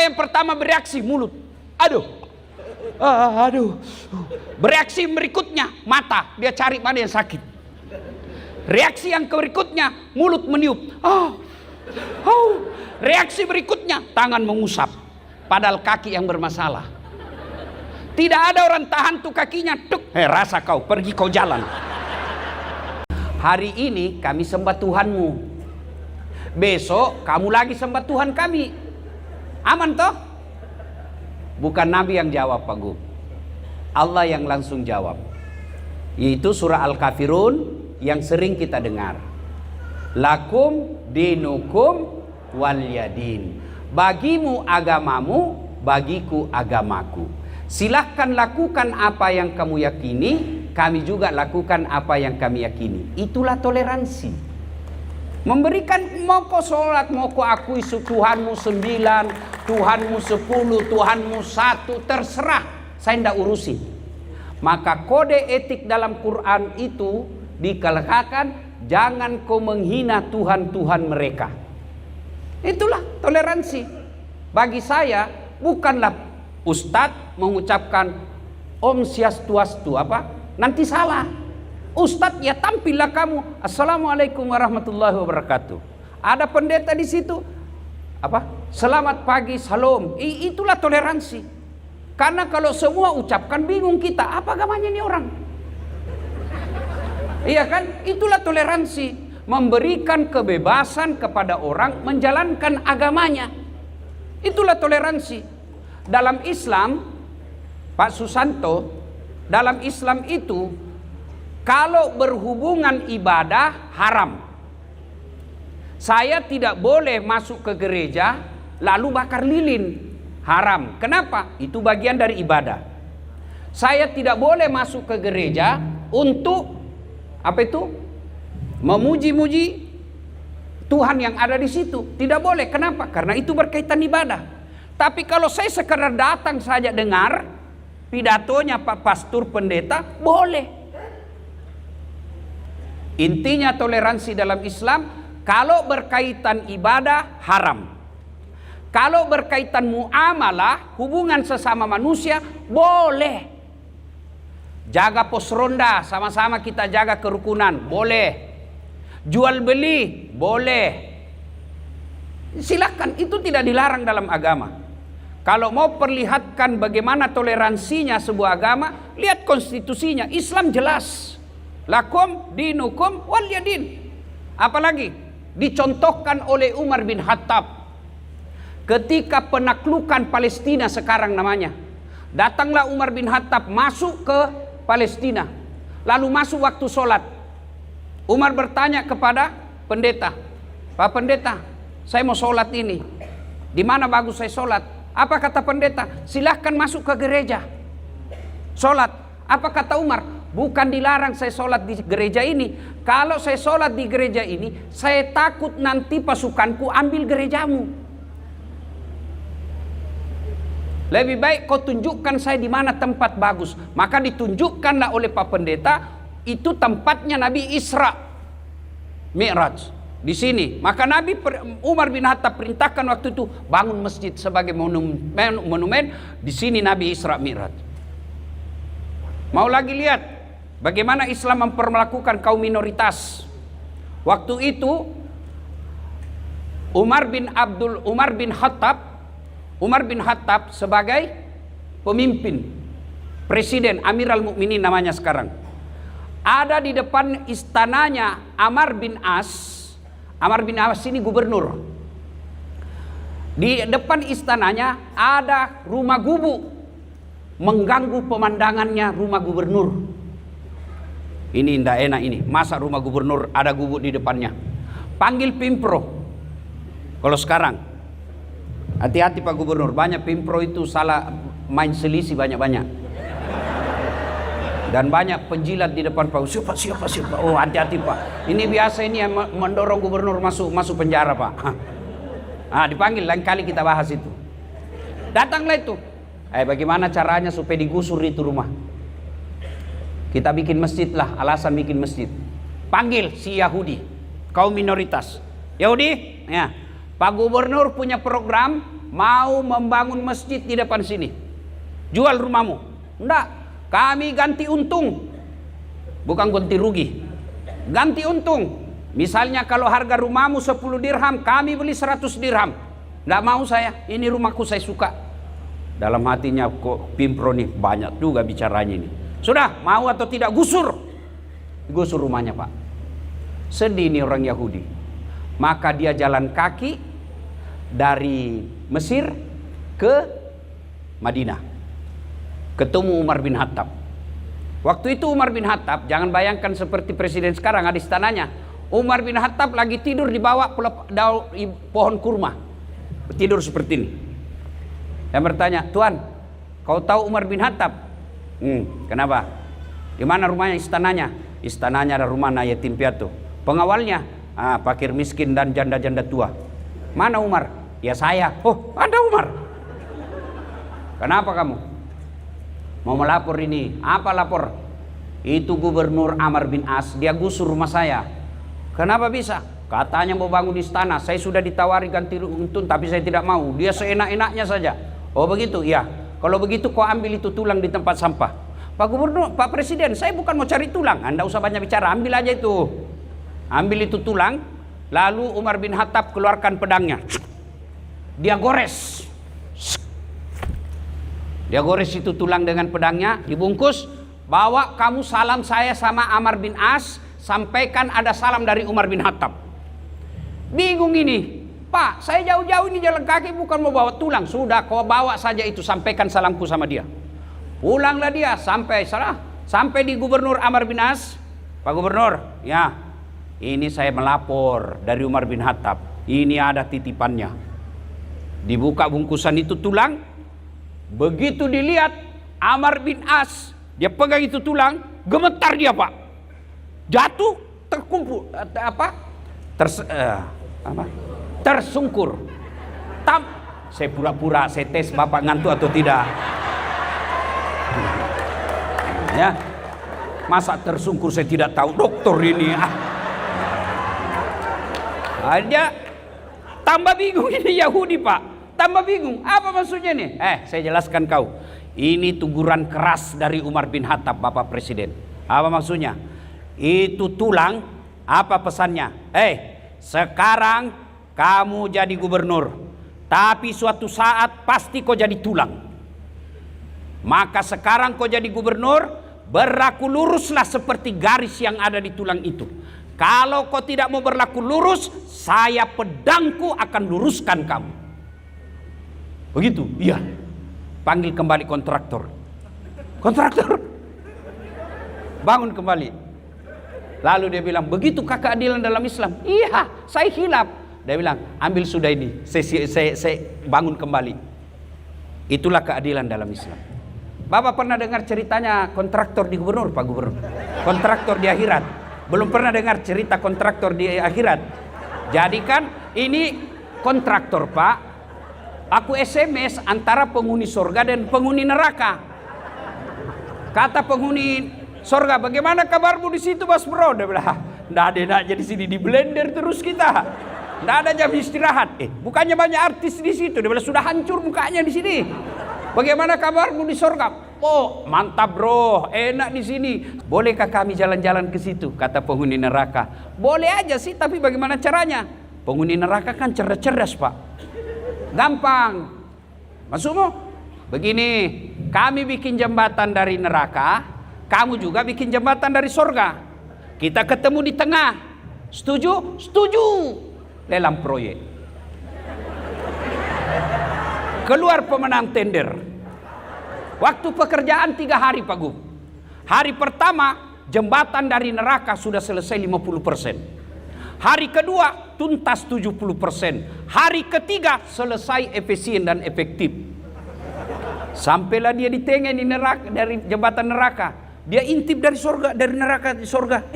Apa yang pertama bereaksi? Mulut. Aduh. Aduh. Bereaksi berikutnya mata, dia cari mana yang sakit. Reaksi yang berikutnya mulut meniup. Reaksi berikutnya tangan mengusap. Padahal kaki yang bermasalah. Tidak ada orang tahan tuh kakinya. Rasa kau, pergi kau jalan. Hari ini kami sembah Tuhanmu. Besok kamu lagi sembah Tuhan kami. Aman toh? Bukan Nabi yang jawab Pak Gu. Allah yang langsung jawab. Yaitu surah Al-Kafirun yang sering kita dengar. Lakum dinukum waliyadin. Bagimu agamamu, bagiku agamaku. Silahkan lakukan apa yang kamu yakini, kami juga lakukan apa yang kami yakini. Itulah toleransi. Memberikan, mau kau sholat, mau kau akui Tuhanmu 9, Tuhanmu 10, Tuhanmu 1, terserah. Saya tidak urusin. Maka kode etik dalam Quran itu dikatakan, jangan kau menghina Tuhan-Tuhan mereka. Itulah toleransi. Bagi saya, bukanlah Ustadz mengucapkan Om Swastiastu apa? Nanti salah. Ustadz ya tampillah kamu Assalamualaikum warahmatullahi wabarakatuh. Ada pendeta di situ apa? Selamat pagi, salam. Itulah toleransi. Karena kalau semua ucapkan bingung kita, apa agamanya ini orang? Iya kan? Itulah toleransi. Memberikan kebebasan kepada orang menjalankan agamanya. Itulah toleransi. Dalam Islam, Pak Susanto, dalam Islam itu kalau berhubungan ibadah haram. Saya tidak boleh masuk ke gereja lalu bakar lilin. Haram. Kenapa? Itu bagian dari ibadah. Saya tidak boleh masuk ke gereja untuk apa itu? Memuji-muji Tuhan yang ada di situ. Tidak boleh. Kenapa? Karena itu berkaitan ibadah. Tapi kalau saya sekedar datang saja dengar pidatonya Pak Pastor Pendeta, boleh. Intinya toleransi dalam Islam, kalau berkaitan ibadah haram. Kalau berkaitan muamalah, hubungan sesama manusia, boleh. Jaga pos ronda, sama-sama kita jaga kerukunan, boleh. Jual beli, boleh. Silakan, itu tidak dilarang dalam agama. Kalau mau perlihatkan bagaimana toleransinya sebuah agama, lihat konstitusinya. Islam jelas. Lakum dinukum waliyadin. Apalagi dicontohkan oleh Umar bin Khattab. Ketika penaklukan Palestina sekarang namanya. Datanglah Umar bin Khattab masuk ke Palestina. Lalu masuk waktu sholat. Umar bertanya kepada pendeta. Pak pendeta, saya mau sholat ini. Di mana bagus saya sholat? Apa kata pendeta? Silahkan masuk ke gereja. Sholat. Apa kata Umar? Bukan dilarang saya sholat di gereja ini. Kalau saya sholat di gereja ini, saya takut nanti pasukanku ambil gerejamu. Lebih baik kau tunjukkan saya di mana tempat bagus. Maka ditunjukkanlah oleh Pak Pendeta, itu tempatnya Nabi Isra Mi'raj. Di sini, maka Nabi Umar bin Khattab perintahkan waktu itu bangun masjid sebagai monumen. Di sini Nabi Isra Mi'raj. Mau lagi lihat bagaimana Islam memperlakukan kaum minoritas. Waktu itu Umar bin Khattab sebagai pemimpin, presiden, Amirul Mukminin namanya sekarang. Ada di depan istananya Amr bin As. Amr bin As ini gubernur. Di depan istananya ada rumah gubuk, mengganggu pemandangannya rumah gubernur. Ini tidak enak ini. Masa rumah gubernur ada gubuk di depannya? Panggil Pimpro. Kalau sekarang, hati-hati Pak Gubernur. Banyak Pimpro itu salah main selisih banyak-banyak. Dan banyak penjilat di depan Pak. Siapa. Oh hati-hati Pak. Ini biasa ini yang mendorong gubernur masuk penjara Pak. Dipanggil lain kali kita bahas itu. Datanglah itu. Bagaimana caranya supaya digusur itu rumah? Kita bikin masjid lah. Alasan bikin masjid. Panggil si Yahudi, kaum minoritas. Yahudi, ya. Pak Gubernur punya program mau membangun masjid di depan sini. Jual rumahmu. Enggak, kami ganti untung. Bukan ganti rugi. Ganti untung. Misalnya kalau harga rumahmu 10 dirham, kami beli 100 dirham. Enggak mau saya, ini rumahku saya suka. Dalam hatinya kok Pimpro nih banyak juga bicaranya ini. Sudah, mau atau tidak gusur. Gusur rumahnya, Pak. Sedih nih orang Yahudi. Maka dia jalan kaki dari Mesir ke Madinah. Ketemu Umar bin Khattab. Waktu itu Umar bin Khattab, jangan bayangkan seperti presiden sekarang ada istananya. Umar bin Khattab lagi tidur di bawah pohon kurma. Tidur seperti ini. Saya bertanya, Tuan, kau tahu Umar bin Khattab? Kenapa? Di mana rumahnya, istananya? Istananya ada rumah yatim piatu. Pengawalnya, fakir miskin dan janda-janda tua. Mana Umar? Ya saya. Oh, ada Umar. Kenapa kamu? Mau melapor ini. Apa lapor? Itu Gubernur Amr bin As, dia gusur rumah saya. Kenapa bisa? Katanya mau bangun istana. Saya sudah ditawari ganti untung, tapi saya tidak mau. Dia seenak-enaknya saja. Oh begitu? Ya. Kalau begitu kau ambil itu tulang di tempat sampah. Pak Gubernur, Pak Presiden, saya bukan mau cari tulang. Anda usah banyak bicara, ambil aja itu. Ambil itu tulang. Lalu Umar bin Khattab keluarkan pedangnya. Dia gores. Dia gores itu tulang dengan pedangnya, dibungkus. Bawa kamu salam saya sama Amr bin As, sampaikan ada salam dari Umar bin Khattab. Bingung ini. Pak, saya jauh-jauh ini jalan kaki bukan mau bawa tulang. Sudah, kau bawa saja itu, sampaikan salamku sama dia. Pulanglah dia sampai di Gubernur Amr bin As. Pak Gubernur, ya, ini saya melapor dari Umar bin Khattab. Ini ada titipannya. Dibuka bungkusan itu tulang. Begitu dilihat Amr bin As, dia pegang itu tulang, gemetar dia, Pak. Jatuh, terkumpul tersungkur. Saya pura-pura, saya tes Bapak ngantuk atau tidak. Ya. Masa tersungkur saya tidak tahu, dokter ini. Dia tambah bingung ini Yahudi, Pak. Tambah bingung. Apa maksudnya nih? Saya jelaskan kau. Ini teguran keras dari Umar bin Khattab, Bapak Presiden. Apa maksudnya? Itu tulang, apa pesannya? Sekarang kamu jadi gubernur, tapi suatu saat pasti kau jadi tulang. Maka sekarang kau jadi gubernur, berlaku luruslah seperti garis yang ada di tulang itu. Kalau kau tidak mau berlaku lurus, saya pedangku akan luruskan kamu. Begitu? Iya. Panggil kembali kontraktor. Kontraktor, bangun kembali. Lalu dia bilang, begitulah keadilan dalam Islam? Iya, saya hilaf. Dia bilang, ambil sudah ini, saya bangun kembali. Itulah keadilan dalam Islam. Bapak pernah dengar ceritanya kontraktor di gubernur, Pak Gubernur? Kontraktor di akhirat. Belum pernah dengar cerita kontraktor di akhirat. Jadi kan ini kontraktor, Pak. Aku SMS antara penghuni surga dan penghuni neraka. Kata penghuni surga, bagaimana kabarmu di situ, Mas Bro? Dia bilang, nggak ada enaknya di sini, di blender terus kita. Nggak ada jam istirahat. Bukannya banyak artis di situ. Dia bilang, sudah hancur mukanya di sini. Bagaimana kabarmu di surga? Oh, mantap bro, enak di sini. Bolehkah kami jalan-jalan ke situ? Kata penghuni neraka. Boleh aja sih, tapi bagaimana caranya? Penghuni neraka kan cerdas-cerdas, Pak. Gampang. Maksudmu? Begini, kami bikin jembatan dari neraka, kamu juga bikin jembatan dari surga. Kita ketemu di tengah. Setuju? Setuju. Lelang proyek. Keluar pemenang tender. Waktu pekerjaan 3 hari, Pak Gub. Hari pertama jembatan dari neraka sudah selesai 50%. Hari kedua tuntas 70%. Hari ketiga selesai efisien dan efektif. Sampailah dia di tengah di neraka, dari jembatan neraka. Dia intip dari surga, dari neraka di surga.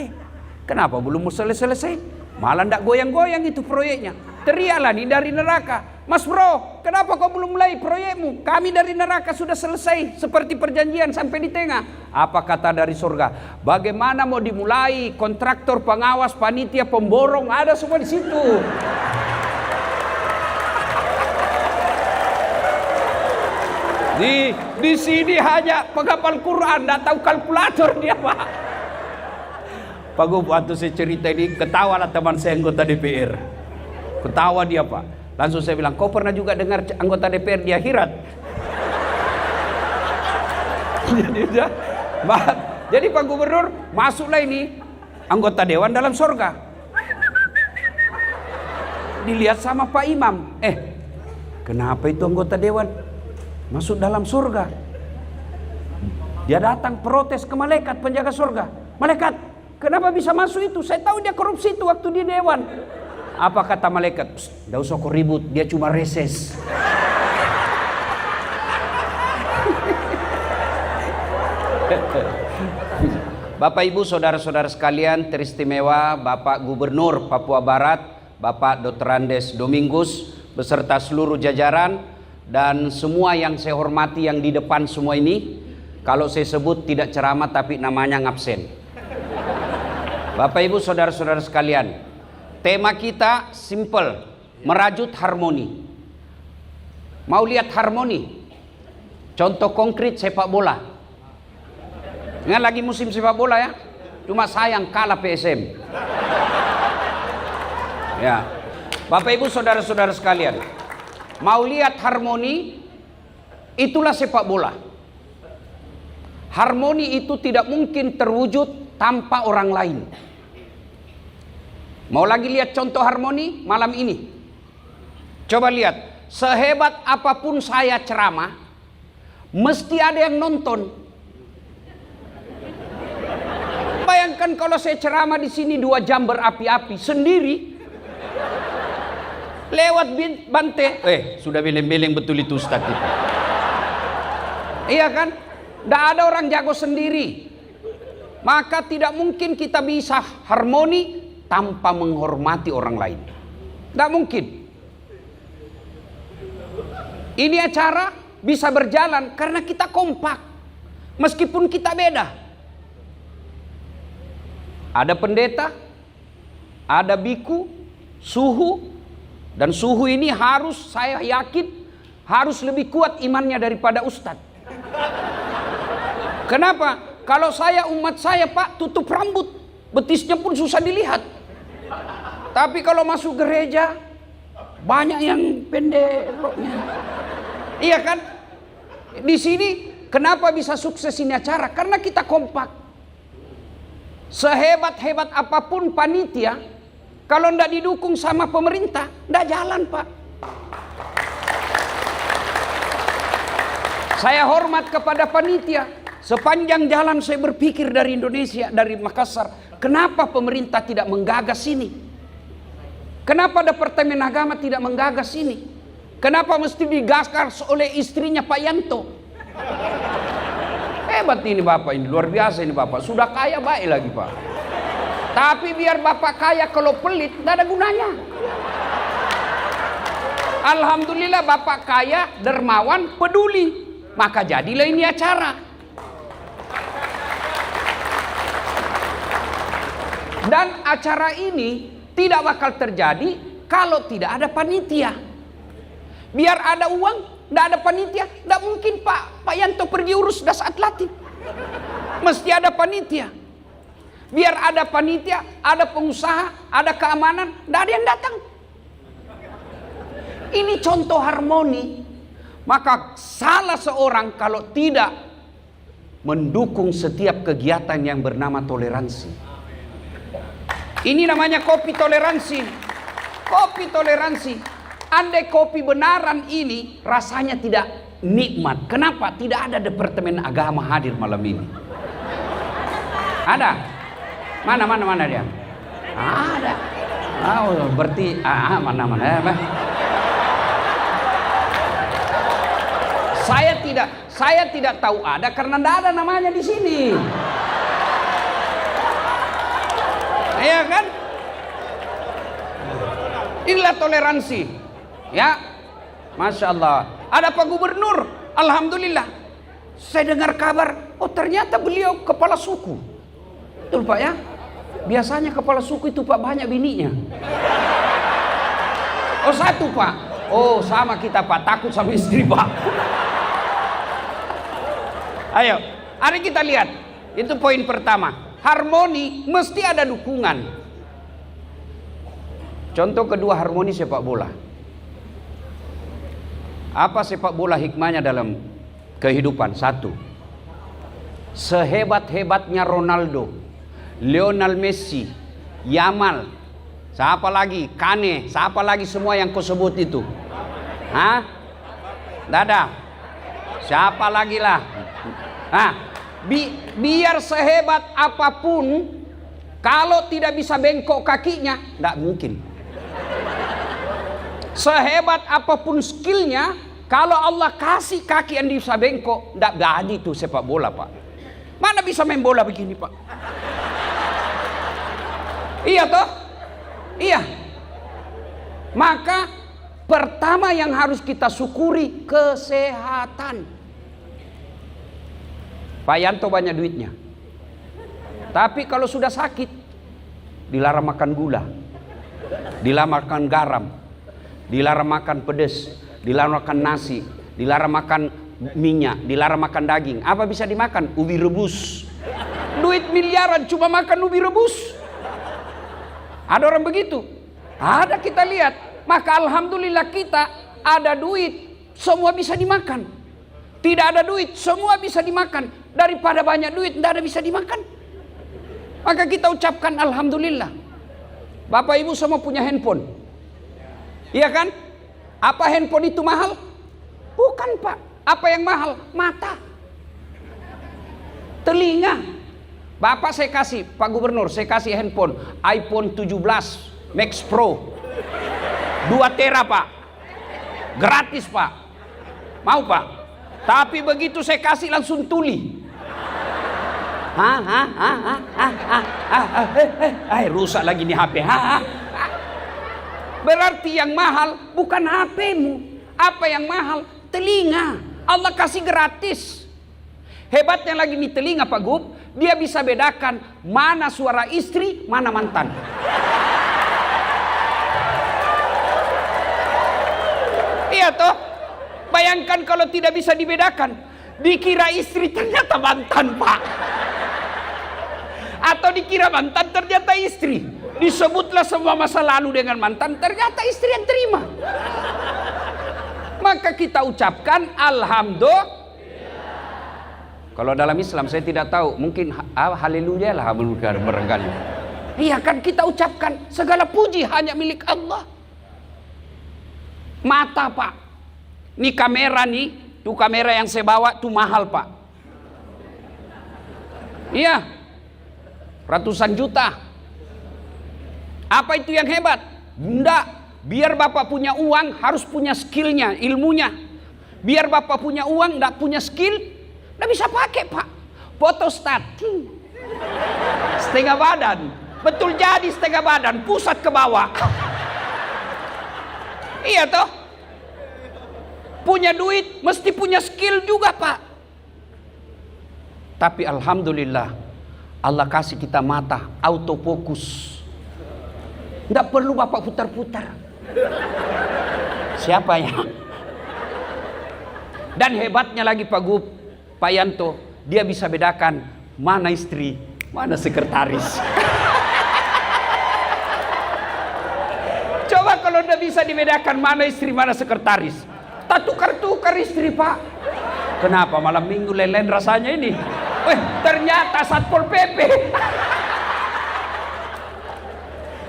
Kenapa belum selesai? Malah ndak goyang-goyang itu proyeknya. Teriaklah nih dari neraka, Mas Bro, kenapa kau belum mulai proyekmu? Kami dari neraka sudah selesai seperti perjanjian sampai di tengah. Apa kata dari surga? Bagaimana mau dimulai? Kontraktor, pengawas, panitia, pemborong ada semua di situ. Di sini hanya penghafal Quran, nggak tahu kalkulator dia, Pak. Pak Gub, waktu saya cerita ini, ketawa lah teman saya anggota DPR. Ketawa dia, Pak. Langsung saya bilang, kau pernah juga dengar anggota DPR di akhirat? Jadi Pak Gubernur, masuklah ini anggota dewan dalam surga. Dilihat sama Pak Imam, kenapa itu anggota dewan masuk dalam surga? Dia datang protes ke malaikat penjaga surga. Malaikat, kenapa bisa masuk itu? Saya tahu dia korupsi itu waktu di dewan. Apa kata malaikat? Nggak usah kau ribut, dia cuma reses. Bapak Ibu saudara-saudara sekalian, teristimewa Bapak Gubernur Papua Barat, Bapak Dr. Andes Domingus beserta seluruh jajaran dan semua yang saya hormati yang di depan semua ini. Kalau saya sebut tidak ceramah tapi namanya ngabsen. Bapak Ibu saudara-saudara sekalian, tema kita simple, merajut harmoni. Mau lihat harmoni? Contoh konkret sepak bola. Ingat lagi musim sepak bola ya? Cuma sayang kalah PSM. Ya, Bapak Ibu saudara-saudara sekalian, mau lihat harmoni? Itulah sepak bola. Harmoni itu tidak mungkin terwujud tanpa orang lain. Mau lagi lihat contoh harmoni malam ini? Coba lihat, sehebat apapun saya ceramah, mesti ada yang nonton. Bayangkan kalau saya ceramah di sini 2 jam berapi-api sendiri. Lewat bante, sudah beleng-beleng betul itu Ustaz itu. Iya kan? Tidak ada orang jago sendiri. Maka tidak mungkin kita bisa harmoni tanpa menghormati orang lain. Tidak mungkin. Ini acara bisa berjalan karena kita kompak. Meskipun kita beda. Ada pendeta, ada biku, suhu. Dan suhu ini harus, saya yakin, harus lebih kuat imannya daripada ustadz. Kenapa? Kalau saya, umat saya Pak, tutup rambut, betisnya pun susah dilihat. Tapi kalau masuk gereja, banyak yang pendek roknya. Iya kan? Di sini, kenapa bisa sukses ini acara? Karena kita kompak. Sehebat-hebat apapun panitia, kalau tidak didukung sama pemerintah, tidak jalan Pak. Saya hormat kepada panitia. Sepanjang jalan saya berpikir dari Indonesia, dari Makassar, kenapa pemerintah tidak menggagas ini? Kenapa Departemen Agama tidak menggagas ini? Kenapa mesti digagas oleh istrinya Pak Yanto? Hebat ini Bapak, ini luar biasa ini Bapak. Sudah kaya baik lagi Pak. Tapi biar Bapak kaya kalau pelit, tidak ada gunanya. Alhamdulillah Bapak kaya, dermawan, peduli. Maka jadilah ini acara. Dan acara ini tidak bakal terjadi kalau tidak ada panitia. Biar ada uang, tidak ada panitia, tidak mungkin Pak Yanto pergi urus das atletik. Mesti ada panitia. Biar ada panitia, ada pengusaha, ada keamanan, tidak ada yang datang. Ini contoh harmoni. Maka salah seorang kalau tidak mendukung setiap kegiatan yang bernama toleransi. Ini namanya kopi toleransi. Kopi toleransi. Andai kopi benaran ini rasanya tidak nikmat. Kenapa? Tidak ada Departemen Agama hadir malam ini. Ada? Mana dia? Ada. Oh, berarti mana. Saya tidak tahu ada karena tidak ada namanya di sini. Iya kan? Inilah toleransi. Ya. Masya Allah. Ada Pak Gubernur. Alhamdulillah. Saya dengar kabar, oh ternyata beliau kepala suku. Betul Pak ya? Biasanya kepala suku itu Pak banyak bininya. Oh 1 Pak. Oh sama kita Pak, takut sama istri Pak. Ayo, hari kita lihat. Itu poin pertama. Harmoni mesti ada dukungan. Contoh kedua, harmoni sepak bola. Apa sepak bola hikmahnya dalam kehidupan? Satu, sehebat-hebatnya Ronaldo, Lionel Messi, Yamal, siapa lagi? Kane, siapa lagi semua yang kau sebut itu? Hah? Dada. Siapa lagi lah? Biar sehebat apapun, kalau tidak bisa bengkok kakinya, tidak mungkin. Sehebat apapun skillnya, kalau Allah kasih kaki yang bisa bengkok, tidak jadi itu sepak bola, Pak. Mana bisa main bola begini, Pak? Iya toh? Iya. Maka pertama yang harus kita syukuri, kesehatan. Pak Yanto banyak duitnya, tapi kalau sudah sakit, dilarang makan gula, dilarang makan garam, dilarang makan pedas, dilarang makan nasi, dilarang makan minyak, dilarang makan daging. Apa bisa dimakan? Ubi rebus. Duit miliaran cuma makan ubi rebus. Ada orang begitu? Ada, kita lihat. Maka alhamdulillah kita ada duit, semua bisa dimakan. Tidak ada duit, semua bisa dimakan. Daripada banyak duit, tidak ada bisa dimakan. Maka kita ucapkan alhamdulillah. Bapak ibu semua punya handphone. Iya kan? Apa handphone itu mahal? Bukan, Pak. Apa yang mahal? Mata, telinga. Bapak saya kasih, Pak Gubernur, saya kasih handphone iPhone 17 Max Pro 2 tera, Pak. Gratis, Pak. Mau, Pak? Tapi begitu saya kasih langsung tuli. Rusak lagi nih HP. Berarti yang mahal bukan HP-mu. Apa yang mahal? Telinga. Allah kasih gratis. Hebatnya lagi nih telinga, Pak Gub, dia bisa bedakan mana suara istri, mana mantan. Iya toh? Bayangkan kalau tidak bisa dibedakan, dikira istri ternyata mantan, Pak. Atau dikira mantan ternyata istri. Disebutlah semua masa lalu dengan mantan, ternyata istri yang terima. Maka kita ucapkan alhamdulillah. Kalau dalam Islam saya tidak tahu, mungkin haleluya lah barangkali. Iya kan, kita ucapkan segala puji hanya milik Allah. Mata, Pak. Ini kamera nih, tuh kamera yang saya bawa tuh mahal, Pak. Iya. Ratusan juta. Apa itu yang hebat? Enggak. Biar Bapak punya uang harus punya skillnya, ilmunya. Biar Bapak punya uang enggak punya skill, enggak bisa pakai, Pak. Photostat. Setengah badan. Betul jadi setengah badan, pusat ke bawah. Iya toh? Punya duit mesti punya skill juga, Pak. Tapi alhamdulillah Allah kasih kita mata autofokus. Tidak perlu Bapak putar-putar. Siapa ya? Dan hebatnya lagi Pak Gub, Pak Yanto, dia bisa bedakan mana istri, mana sekretaris. Coba kalau udah bisa dibedakan mana istri, mana sekretaris, tak tukar-tukar istri, Pak. Kenapa malam minggu lain-lain rasanya ini? Ternyata Satpol PP.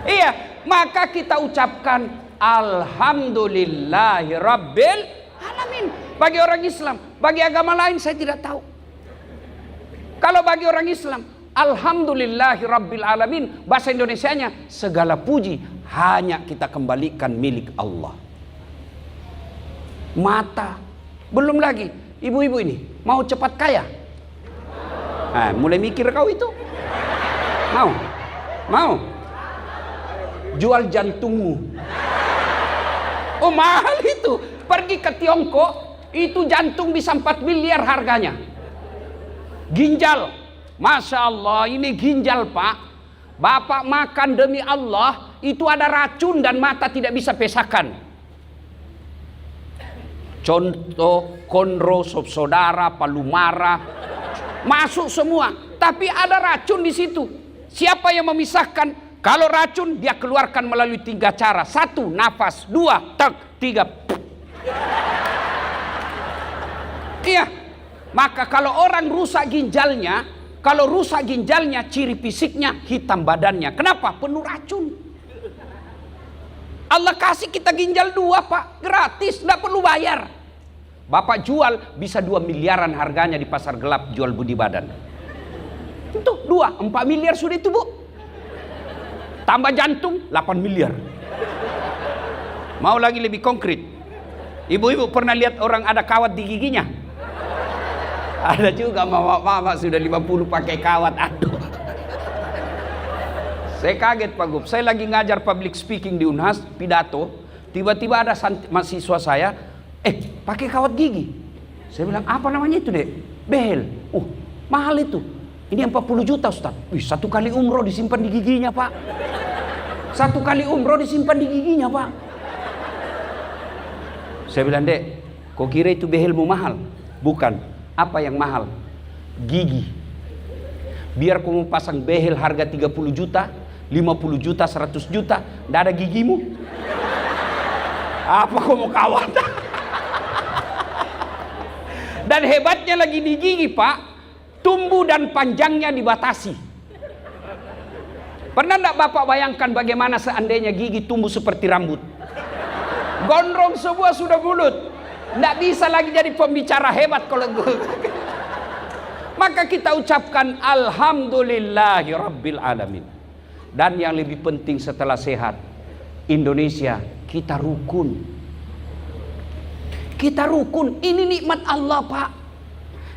Iya, maka kita ucapkan alhamdulillahirabbil alamin. Bagi orang Islam, bagi agama lain saya tidak tahu. Kalau bagi orang Islam, alhamdulillahirabbil alamin, bahasa Indonesianya segala puji hanya kita kembalikan milik Allah. Mata, belum lagi ibu-ibu ini mau cepat kaya. Nah, mulai mikir kau itu. Mau jual jantungmu. Oh, mahal itu. Pergi ke Tiongkok, itu jantung bisa 4 miliar harganya. Ginjal, Masya Allah, ini ginjal, Pak. Bapak makan demi Allah, itu ada racun dan mata tidak bisa pesakan. Contoh konro, saudara, palumara, Masuk semua, tapi ada racun di situ. Siapa yang memisahkan? Kalau racun dia keluarkan melalui 3 cara. 1, nafas. 2, tek. 3. Iya. Maka kalau orang rusak ginjalnya, ciri fisiknya hitam badannya. Kenapa? Penuh racun. Allah kasih kita ginjal 2, Pak, gratis, tidak perlu bayar. Bapak jual bisa 2 miliaran harganya di pasar gelap, jual budi badan. Itu 4 miliar sudah itu, Bu. Tambah jantung 8 miliar. Mau lagi lebih konkret? Ibu-ibu pernah lihat orang ada kawat di giginya? Ada juga mama sudah 50 pakai kawat. Aduh. Saya kaget Pak Gub. Saya lagi ngajar public speaking di Unhas, pidato. Tiba-tiba ada mahasiswa saya, pakai kawat gigi. Saya bilang, apa namanya itu, Dek? Behel. Oh, mahal itu. Ini 40 juta, Ustaz. Wih, 1 kali umroh disimpan di giginya, Pak. 1 kali umroh disimpan di giginya, Pak. Saya bilang, Dek, kau kira itu behelmu mahal? Bukan. Apa yang mahal? Gigi. Biar kau mau pasang behel harga 30 juta, 50 juta, 100 juta, tidak ada gigimu. Apa kau mau kawat? Dan hebatnya lagi di gigi, Pak, tumbuh dan panjangnya dibatasi. Pernah tidak Bapak bayangkan bagaimana seandainya gigi tumbuh seperti rambut? Gondrong semua sudah mulut. Tidak bisa lagi jadi pembicara hebat kalau maka kita ucapkan Alhamdulillahi Rabbil Alamin. Dan yang lebih penting setelah sehat, Indonesia kita rukun. Kita rukun. Ini nikmat Allah, Pak.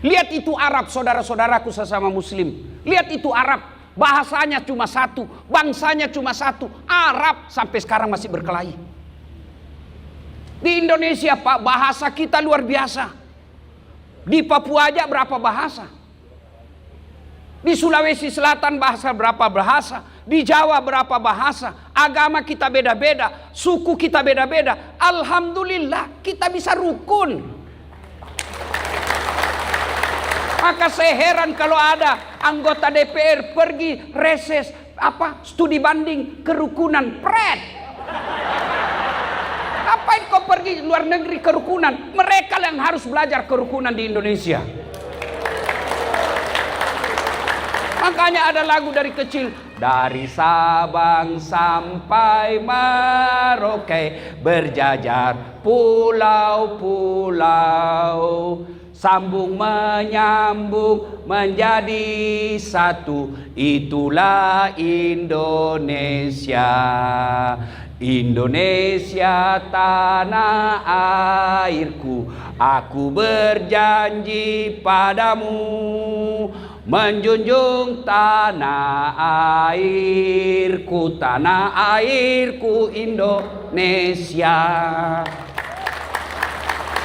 Lihat itu Arab, saudara-saudaraku sesama muslim. Lihat itu Arab, bahasanya cuma satu, bangsanya cuma satu. Arab sampai sekarang masih berkelahi. Di Indonesia, Pak, bahasa kita luar biasa. Di Papua aja berapa bahasa? Di Sulawesi Selatan bahasa berapa bahasa? Di Jawa berapa bahasa? Agama kita beda-beda, suku kita beda-beda. Alhamdulillah kita bisa rukun. Maka saya heran kalau ada anggota DPR pergi reses studi banding kerukunan, pret. Ngapain kau pergi luar negeri kerukunan? Mereka yang harus belajar kerukunan di Indonesia. Makanya ada lagu dari kecil, dari Sabang sampai Merauke berjajar pulau-pulau, sambung menyambung menjadi satu, itulah Indonesia. Indonesia tanah airku, aku berjanji padamu menjunjung tanah airku Indonesia.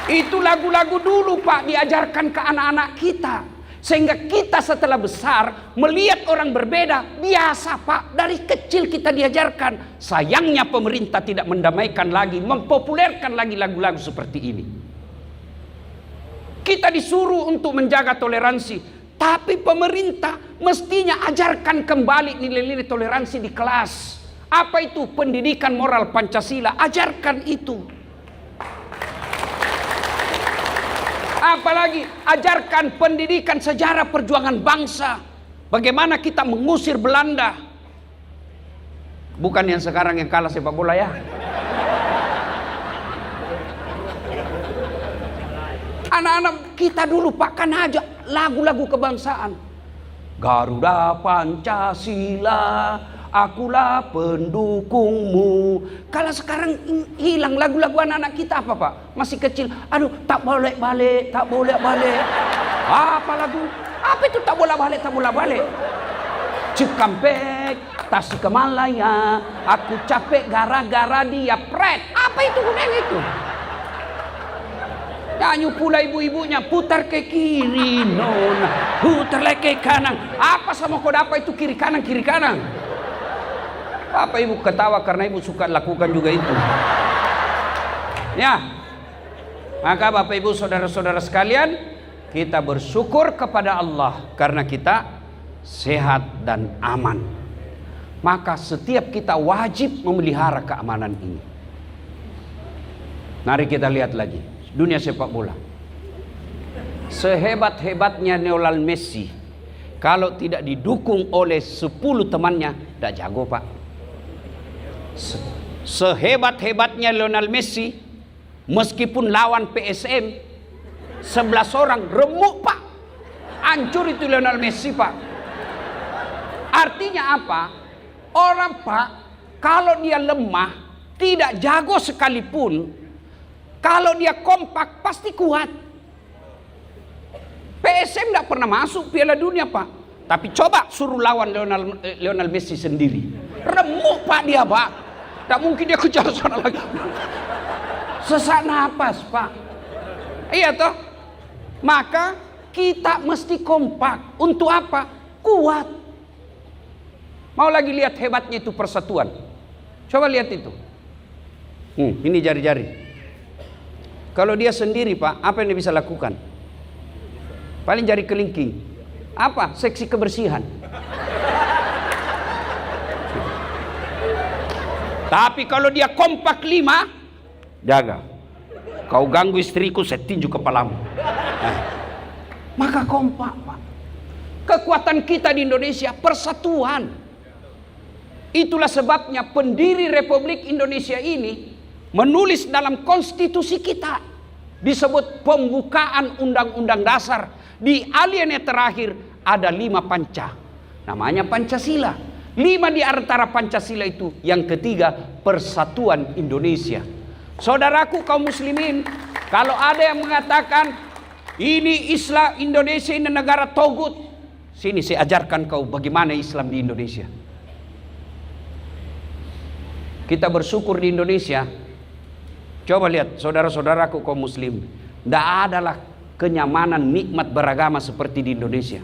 Itu lagu-lagu dulu, Pak, diajarkan ke anak-anak kita. Sehingga kita setelah besar melihat orang berbeda biasa, Pak. Dari kecil kita diajarkan. Sayangnya pemerintah tidak mendamaikan lagi, mempopulerkan lagi lagu-lagu seperti ini. Kita disuruh untuk menjaga toleransi, tapi pemerintah mestinya ajarkan kembali nilai-nilai toleransi di kelas. Apa itu? Pendidikan moral Pancasila. Ajarkan itu. Apalagi ajarkan pendidikan sejarah perjuangan bangsa. Bagaimana kita mengusir Belanda. Bukan yang sekarang yang kalah sepak bola ya. Anak-anak kita dulu, Pak, kan aja lagu-lagu kebangsaan. Garuda Pancasila, akulah pendukungmu. Kalau sekarang hilang lagu-lagu anak-anak kita, apa, Pak? Masih kecil. Aduh, tak boleh balik, tak boleh balik. Apa lagu? Apa itu tak boleh balik, tak boleh balik? Cikampek, Tasikmalaya, aku capek gara-gara dia, pret. Apa itu gunanya itu? Nyanyi pula ibu-ibunya, putar ke kiri, nona, putar lagi ke kanan. Apa sama kau dapat itu kiri kanan, kiri kanan? Apa ibu ketawa karena ibu suka lakukan juga itu? Ya, maka Bapak Ibu saudara-saudara sekalian, kita bersyukur kepada Allah karena kita sehat dan aman. Maka setiap kita wajib memelihara keamanan ini. Mari kita lihat lagi dunia sepak bola. Sehebat-hebatnya Lionel Messi, kalau tidak didukung oleh 10 temannya, tidak jago pak. Sehebat-hebatnya Lionel Messi, meskipun lawan PSM 11 orang remuk pak, hancur itu Lionel Messi pak. Artinya apa? Orang pak, kalau dia lemah, tidak jago sekalipun, kalau dia kompak pasti kuat. PSM tidak pernah masuk Piala Dunia pak, tapi coba suruh lawan Lionel Messi sendiri, remuk pak dia pak, tidak mungkin dia kejar sana lagi, sesak napas pak. Iya toh. Maka kita mesti kompak. Untuk apa? Kuat. Mau lagi lihat hebatnya itu persatuan? Coba lihat itu. Ini jari-jari. Kalau dia sendiri pak, apa yang dia bisa lakukan? Paling jari kelingking. Apa? Seksi kebersihan. Tapi kalau dia kompak 5, jaga. Kau ganggu istriku, saya tinju kepalamu. Maka kompak pak. Kekuatan kita di Indonesia persatuan. Itulah sebabnya pendiri Republik Indonesia ini menulis dalam konstitusi kita, disebut pembukaan undang-undang dasar. Di alinea terakhir ada 5 panca, namanya Pancasila. 5 di antara Pancasila itu, yang ketiga persatuan Indonesia. Saudaraku kaum muslimin, kalau ada yang mengatakan ini Islam Indonesia ini negara togut, sini saya ajarkan kau bagaimana Islam di Indonesia. Kita bersyukur di Indonesia. Coba lihat saudara-saudaraku kaum muslim, tidak adalah kenyamanan nikmat beragama seperti di Indonesia.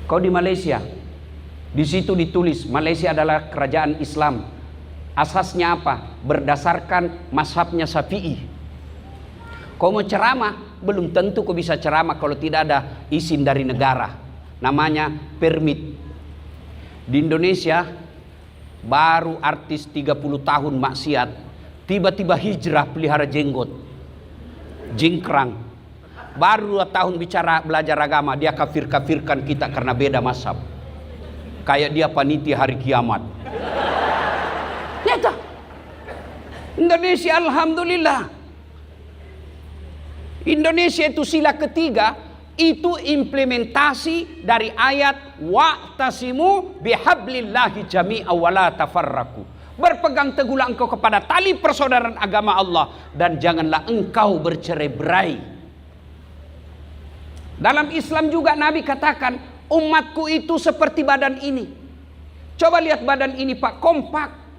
Kau di Malaysia, di situ ditulis Malaysia adalah kerajaan Islam. Asasnya apa? Berdasarkan mazhabnya Syafi'i. Kau mau ceramah, belum tentu kau bisa ceramah kalau tidak ada izin dari negara. Namanya permit. Di Indonesia, baru artis 30 tahun maksiat, tiba-tiba hijrah pelihara jenggot, jingkrang. Baru 2 tahun belajar agama, dia kafir-kafirkan kita karena beda mazhab. Kayak dia panitia hari kiamat. Lihat, Indonesia alhamdulillah. Indonesia itu sila ketiga, itu implementasi dari ayat wa'tasimu bihablillahi jami'a wa la tafarraqu. Berpegang teguhlah engkau kepada tali persaudaraan agama Allah dan janganlah engkau bercerai-berai. Dalam Islam juga Nabi katakan, umatku itu seperti badan ini. Coba lihat badan ini pak, kompak.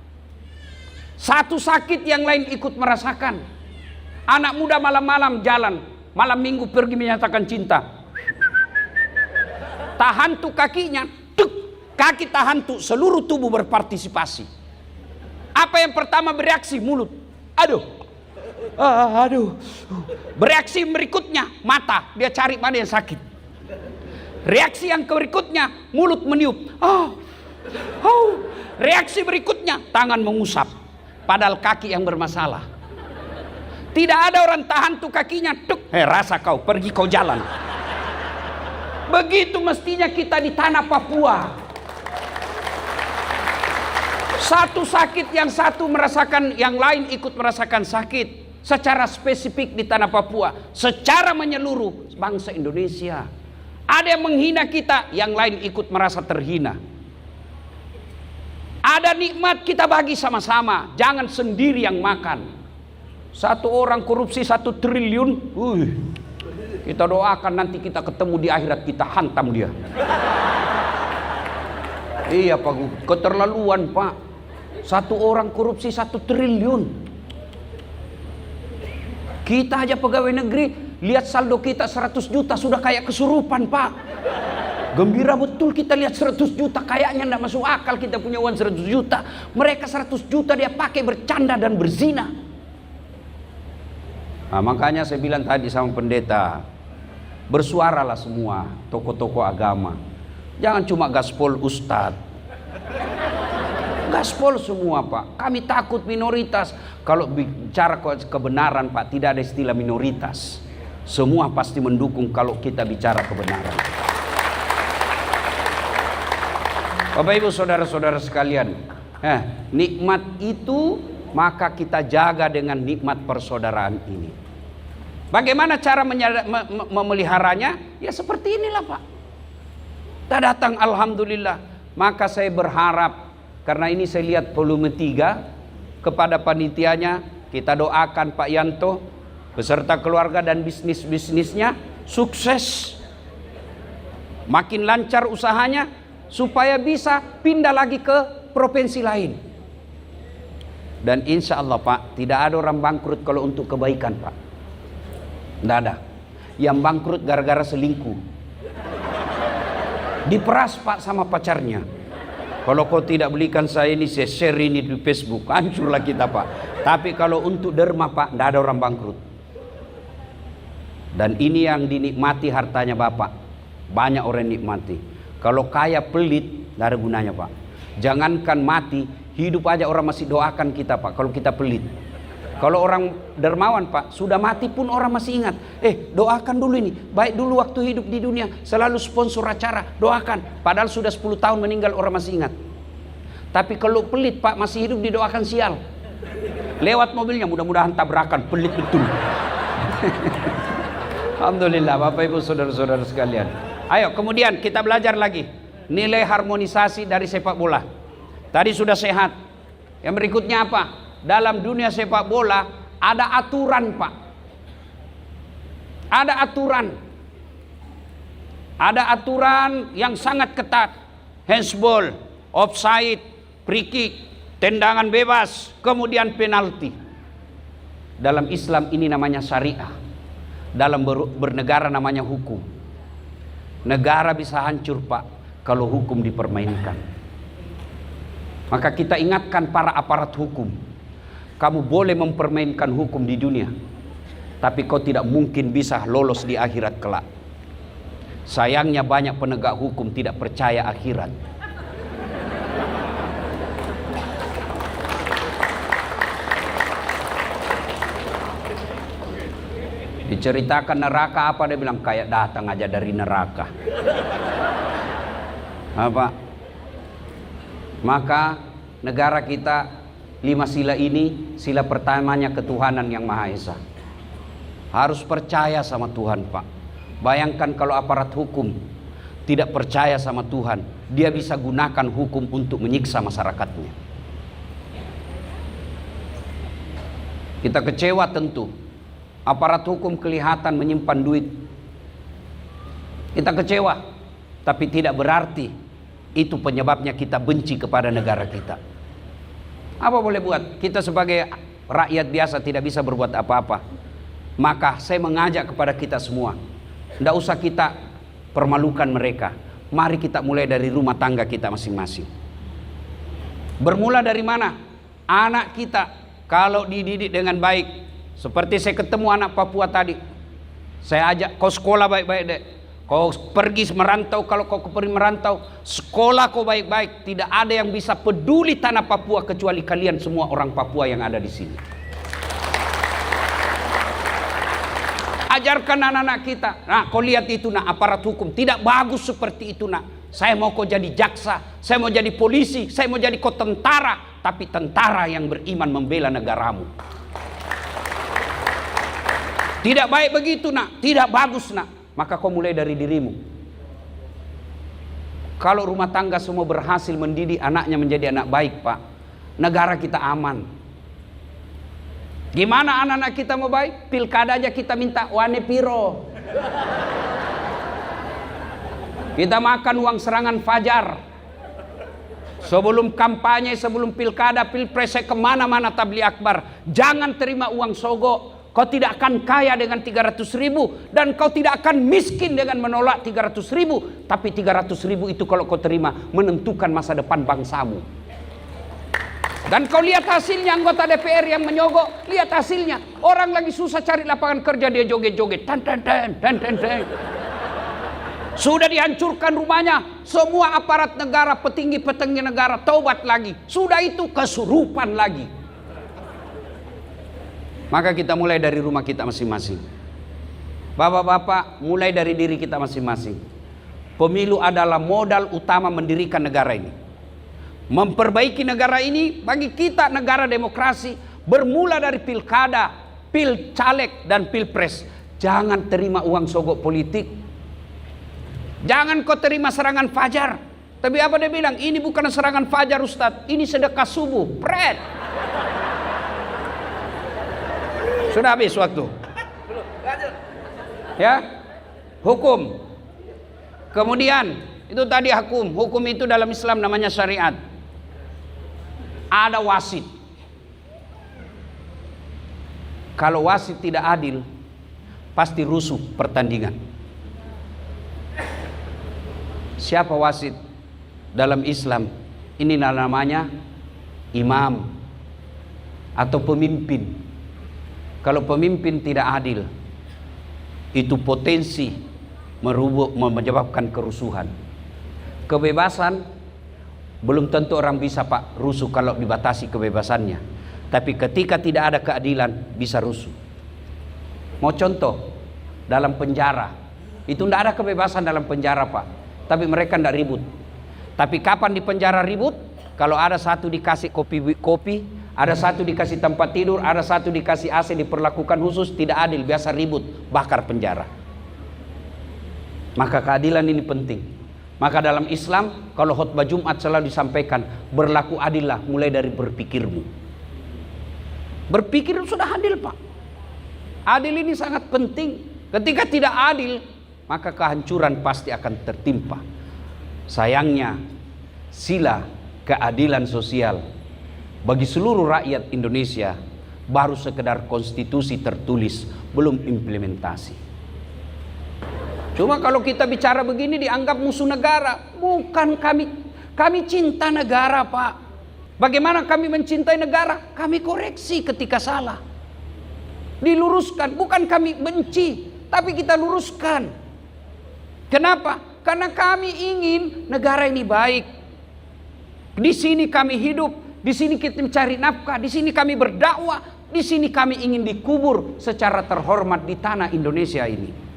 Satu sakit yang lain ikut merasakan. Anak muda malam-malam jalan, malam minggu pergi menyatakan cinta. Tahan tuh kakinya, tuk, kaki tahan tuh, seluruh tubuh berpartisipasi. Apa yang pertama bereaksi? Mulut. Aduh. Aduh. Bereaksi berikutnya mata, dia cari mana yang sakit. Reaksi yang berikutnya mulut meniup. Reaksi berikutnya tangan mengusap. Padahal kaki yang bermasalah. Tidak ada orang tahan tuh kakinya, tuk, rasa kau, pergi kau jalan. Begitu mestinya kita di tanah Papua. Satu sakit, yang satu merasakan, yang lain ikut merasakan sakit. Secara spesifik di tanah Papua, secara menyeluruh bangsa Indonesia. Ada yang menghina kita, yang lain ikut merasa terhina. Ada nikmat kita bagi sama-sama, jangan sendiri yang makan. Satu orang korupsi 1 triliun, kita doakan nanti kita ketemu di akhirat, kita hantam dia. Iya pak, keterlaluan pak. Satu orang korupsi 1 triliun. Kita aja pegawai negeri, lihat saldo kita 100 juta sudah kayak kesurupan pak. Gembira betul kita lihat 100 juta, kayaknya tidak masuk akal kita punya uang 100 juta. Mereka 100 juta dia pakai bercanda dan berzina. Nah, makanya saya bilang tadi sama pendeta, Bersuaralah semua tokoh-tokoh agama. Jangan cuma gaspol ustadz. Gaspol semua Pak. Kami takut minoritas. Kalau bicara kebenaran Pak, tidak ada istilah minoritas. Semua pasti mendukung kalau kita bicara kebenaran. Bapak Ibu saudara-saudara sekalian, nikmat itu maka kita jaga dengan nikmat persaudaraan ini. Bagaimana cara memeliharanya? Ya seperti inilah Pak. Kita datang alhamdulillah. Maka saya berharap, karena ini saya lihat volume 3, kepada panitianya kita doakan Pak Yanto beserta keluarga dan bisnisnya sukses, makin lancar usahanya, supaya bisa pindah lagi ke provinsi lain. Dan insya Allah Pak, tidak ada orang bangkrut kalau untuk kebaikan Pak. Tidak ada. Yang bangkrut gara-gara selingkuh, diperas Pak sama pacarnya. Kalau kau tidak belikan saya ini, saya share ini di Facebook, hancurlah kita Pak. Tapi kalau untuk derma Pak, tidak ada orang bangkrut. Dan ini yang dinikmati hartanya Bapak. Banyak orang nikmati. Kalau kaya pelit, tidak ada gunanya Pak. Jangankan mati, hidup aja orang masih doakan kita Pak, kalau kita pelit. Kalau orang dermawan Pak, sudah mati pun orang masih ingat. Doakan dulu ini. Baik dulu waktu hidup di dunia, selalu sponsor acara, doakan. Padahal sudah 10 tahun meninggal, orang masih ingat. Tapi kalau pelit Pak, masih hidup didoakan sial. Lewat mobilnya, mudah-mudahan tabrakan, pelit betul. Alhamdulillah Bapak Ibu saudara-saudara sekalian. Ayo kemudian kita belajar lagi nilai harmonisasi dari sepak bola. Tadi sudah sehat. Yang berikutnya apa? Dalam dunia sepak bola ada aturan Pak. Ada aturan. Ada aturan yang sangat ketat. Handsball, offside, free kick, tendangan bebas, kemudian penalti. Dalam Islam ini namanya syariah. Dalam bernegara namanya hukum. Negara bisa hancur Pak kalau hukum dipermainkan. Maka kita ingatkan para aparat hukum, kamu boleh mempermainkan hukum di dunia, tapi kau tidak mungkin bisa lolos di akhirat kelak. Sayangnya banyak penegak hukum tidak percaya akhirat. Diceritakan neraka apa, dia bilang kayak datang aja dari neraka. Apa? Maka negara kita 5 sila ini, sila pertamanya ketuhanan yang Maha Esa. Harus percaya sama Tuhan Pak. Bayangkan kalau aparat hukum tidak percaya sama Tuhan, dia bisa gunakan hukum untuk menyiksa masyarakatnya. Kita kecewa tentu. Aparat hukum kelihatan menyimpan duit. Kita kecewa, tapi tidak berarti itu penyebabnya kita benci kepada negara kita. Apa boleh buat? Kita sebagai rakyat biasa tidak bisa berbuat apa-apa. Maka saya mengajak kepada kita semua, tidak usah kita permalukan mereka. Mari kita mulai dari rumah tangga kita masing-masing. Bermula dari mana? Anak kita kalau dididik dengan baik. Seperti saya ketemu anak Papua tadi, saya ajak kau sekolah baik-baik dek. Kau pergi merantau, kalau kau pergi merantau, sekolah kau baik-baik. Tidak ada yang bisa peduli tanah Papua kecuali kalian semua orang Papua yang ada di sini. Ajarkan anak-anak kita. Nah, kau lihat itu nak, aparat hukum tidak bagus seperti itu nak. Saya mau kau jadi jaksa, saya mau jadi polisi, saya mau jadi kau tentara, tapi tentara yang beriman membela negaramu. Tidak baik begitu nak, tidak bagus nak. Maka kau mulai dari dirimu. Kalau rumah tangga semua berhasil mendidik anaknya menjadi anak baik Pak, negara kita aman. Gimana anak-anak kita mau baik? Pilkada aja kita minta wane piro. Kita makan uang serangan fajar. Sebelum kampanye, sebelum pilkada, pilpres, saya kemana-mana tabligh akbar. Jangan terima uang sogok. Kau tidak akan kaya dengan 300.000 dan kau tidak akan miskin dengan menolak 300.000. Tapi 300.000 itu kalau kau terima menentukan masa depan bangsamu. Dan kau lihat hasilnya, anggota DPR yang menyogok, lihat hasilnya. Orang lagi susah cari lapangan kerja, dia joget-joget. Tan, tan, tan, tan, tan, tan. Sudah dihancurkan rumahnya. Semua aparat negara, petinggi-petinggi negara taubat lagi. Sudah itu kesurupan lagi. Maka kita mulai dari rumah kita masing-masing. Bapak-bapak, mulai dari diri kita masing-masing. Pemilu adalah modal utama mendirikan negara ini. Memperbaiki negara ini bagi kita negara demokrasi bermula dari pilkada, caleg dan pilpres. Jangan terima uang sogok politik. Jangan kau terima serangan fajar. Tapi apa dia bilang? Ini bukan serangan fajar, Ustadz. Ini sedekah subuh. Pret. Sudah habis waktu. Ya, hukum. Kemudian itu tadi hukum. Hukum itu dalam Islam namanya syariat. Ada wasit. Kalau wasit tidak adil, pasti rusuh pertandingan. Siapa wasit dalam Islam? Ini namanya imam atau pemimpin. Kalau pemimpin tidak adil, itu potensi menyebabkan kerusuhan. Kebebasan belum tentu orang bisa Pak rusuh kalau dibatasi kebebasannya. Tapi ketika tidak ada keadilan bisa rusuh. Mau contoh, dalam penjara itu tidak ada kebebasan dalam penjara Pak. Tapi mereka tidak ribut. Tapi kapan di penjara ribut? Kalau ada satu dikasih kopi, ada satu dikasih tempat tidur, ada satu dikasih AC, diperlakukan khusus, tidak adil, biasa ribut, bakar penjara. Maka keadilan ini penting. Maka dalam Islam, kalau khutbah Jumat selalu disampaikan, berlaku adillah mulai dari berpikirmu. Berpikir sudah adil Pak. Adil ini sangat penting. Ketika tidak adil, maka kehancuran pasti akan tertimpa. Sayangnya, sila keadilan sosial bagi seluruh rakyat Indonesia baru sekedar konstitusi tertulis, belum implementasi. Cuma kalau kita bicara begini dianggap musuh negara. Bukan, kami cinta negara Pak. Bagaimana kami mencintai negara? Kami koreksi ketika salah. Diluruskan, bukan kami benci, tapi kita luruskan. Kenapa? Karena kami ingin negara ini baik. Di sini kami hidup, di sini kita mencari nafkah, di sini kami berdakwah, di sini kami ingin dikubur secara terhormat di tanah Indonesia ini.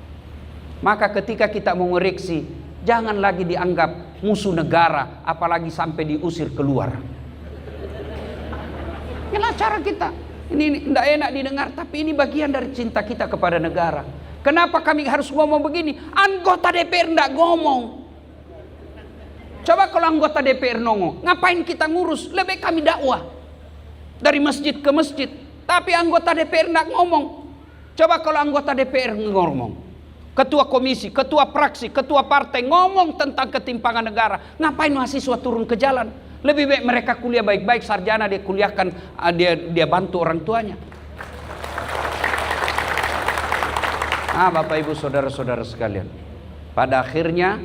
Maka ketika kita mengoreksi, jangan lagi dianggap musuh negara, apalagi sampai diusir keluar. Inilah cara kita. Ini tidak enak didengar, tapi ini bagian dari cinta kita kepada negara. Kenapa kami harus ngomong begini? Anggota DPR tidak ngomong. Coba kalau anggota DPR ngomong, ngapain kita ngurus? Lebih kami dakwah dari masjid ke masjid. Tapi anggota DPR tidak ngomong. Coba kalau anggota DPR ngomong, ketua komisi, ketua fraksi, ketua partai ngomong tentang ketimpangan negara, ngapain mahasiswa turun ke jalan? Lebih baik mereka kuliah baik-baik, sarjana dia kuliahkan, dia bantu orang tuanya. Bapak ibu saudara-saudara sekalian, pada akhirnya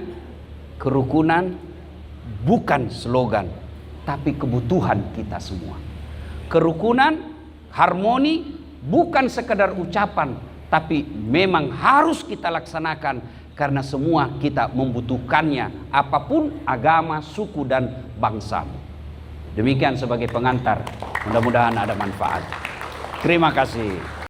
kerukunan bukan slogan, tapi kebutuhan kita semua. Kerukunan, harmoni bukan sekedar ucapan, tapi memang harus kita laksanakan karena semua kita membutuhkannya, apapun agama, suku dan bangsa. Demikian sebagai pengantar, mudah-mudahan ada manfaat. Terima kasih.